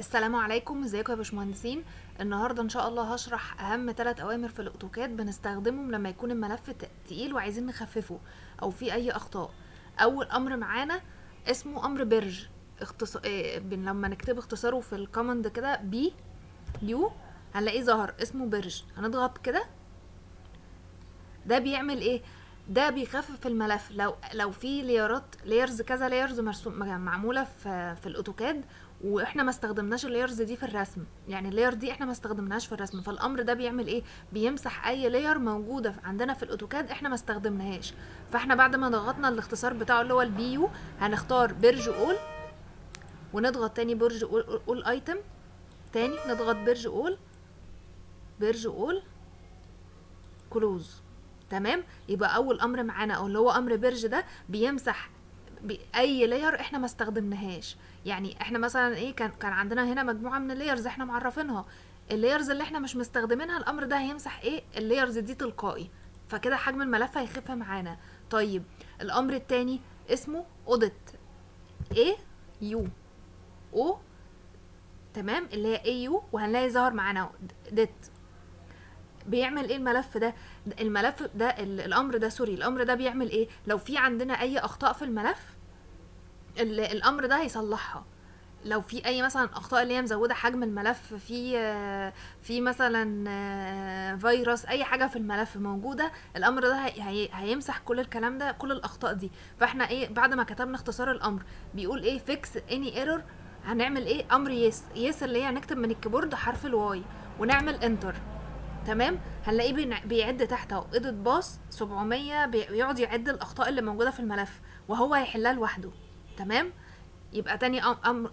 السلام عليكم، ازيكم يا باشمهندسين. النهارده ان شاء الله هشرح اهم 3 اوامر في الاوتوكاد بنستخدمهم لما يكون الملف تقيل وعايزين نخففه او في اي اخطاء. اول امر معانا اسمه امر بيرج. لما نكتب اختصاره في الكوماند كده بي يو هنلاقيه ظهر اسمه بيرج، هنضغط كده. ده بيعمل ايه؟ ده بيخفف الملف لو في لايرز كذا لايرز معموله في الاوتوكاد، واحنا ما استخدمناش اللايرز دي في الرسم. يعني اللاير دي احنا ما استخدمناهاش في الرسم، فالامر ده بيعمل ايه؟ بيمسح اي لاير موجوده عندنا في الاوتوكاد احنا ما استخدمناهاش. فاحنا بعد ما ضغطنا الاختصار بتاعه اللي هو البي يو هنختار بيرج اول، ونضغط تاني بيرج اول ايتم، تاني نضغط بيرج اول كلوز. تمام، يبقى اول امر معانا او اللي هو امر بيرج ده بيمسح اي لاير احنا ما استخدمناهاش. يعني احنا مثلا ايه، كان عندنا هنا مجموعه من اللايرز احنا معرفينها، اللايرز اللي احنا مش مستخدمينها الامر ده هيمسح ايه اللايرز دي تلقائي، فكده حجم الملف هيخف معانا. طيب الامر التاني اسمه اوديت، ايه يو او، تمام، اللي هي اي يو، وهنلاقي ظهر معانا ديت. بيعمل ايه الملف ده؟ الملف ده الامر ده الامر ده بيعمل ايه؟ لو في عندنا اي اخطاء في الملف الامر ده هيصلحها. لو في اي مثلا اخطاء اللي هي مزوده حجم الملف، في مثلا فيروس، اي حاجه في الملف موجوده، الامر ده هيمسح كل الكلام ده، كل الاخطاء دي. فاحنا ايه بعد ما كتبنا اختصار الامر بيقول ايه فيكس اني ايرور، هنعمل ايه امر يس اللي هي هنكتب من الكيبورد حرف الواي ونعمل انتر. تمام، هنلاقيه بيعد تحت اهو اديت باص 700، بيقعد يعد الاخطاء اللي موجوده في الملف وهو هيحلها لوحده. تمام، يبقى تاني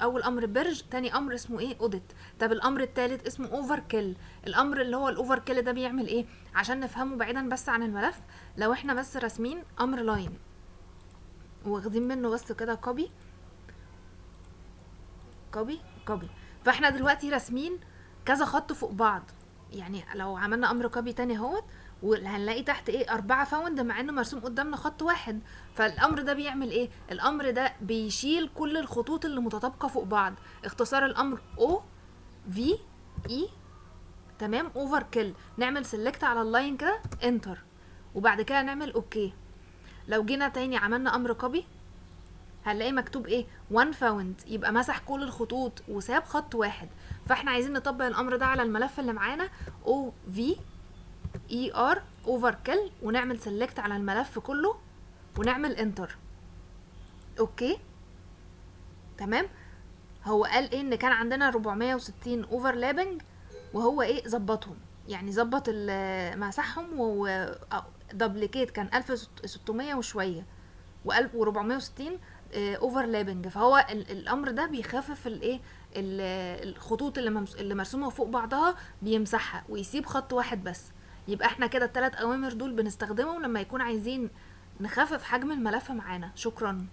اول امر بيرج، تاني امر اسمه ايه اوديت. طب الامر التالت اسمه اوفر كيل. الامر اللي هو الاوفر كيل ده بيعمل ايه عشان نفهمه بعيدا بس عن الملف؟ لو احنا بس راسمين امر لاين واخدين منه بس كده كوبي كوبي كوبي، فاحنا دلوقتي راسمين كذا خط فوق بعض. يعني لو عملنا امر كوبي تاني اهوت، وهنلاقي تحت ايه 4 فاوند مع انه مرسوم قدامنا خط واحد. فالامر ده بيعمل ايه؟ الامر ده بيشيل كل الخطوط اللي متطابقه فوق بعض. اختصار الامر او في اي، تمام، اوفر كيل. نعمل سيلكت على اللاين كده انتر، وبعد كده نعمل اوكي. لو جينا تاني عملنا امر كوبي هنلاقي مكتوب ايه 1 فاوند، يبقى مسح كل الخطوط وساب خط واحد. فاحنا عايزين نطبق الامر ده على الملف اللي معانا او في اي ار اوفر كيل، ونعمل سيلكت على الملف كله ونعمل انتر اوكي. تمام، هو قال ايه ان كان عندنا 460 اوفرلابنج، وهو ايه ظبطهم، يعني ظبط مسحهم، ودبليكيت كان 1600 وشويه، و1460 اوفرلابنج. فهو الامر ده بيخفف الايه الخطوط اللي مرسومه فوق بعضها، بيمسحها ويسيب خط واحد بس. يبقى احنا كده ال3 اوامر دول بنستخدمهم لما يكون عايزين نخفف حجم الملف معانا. شكرا.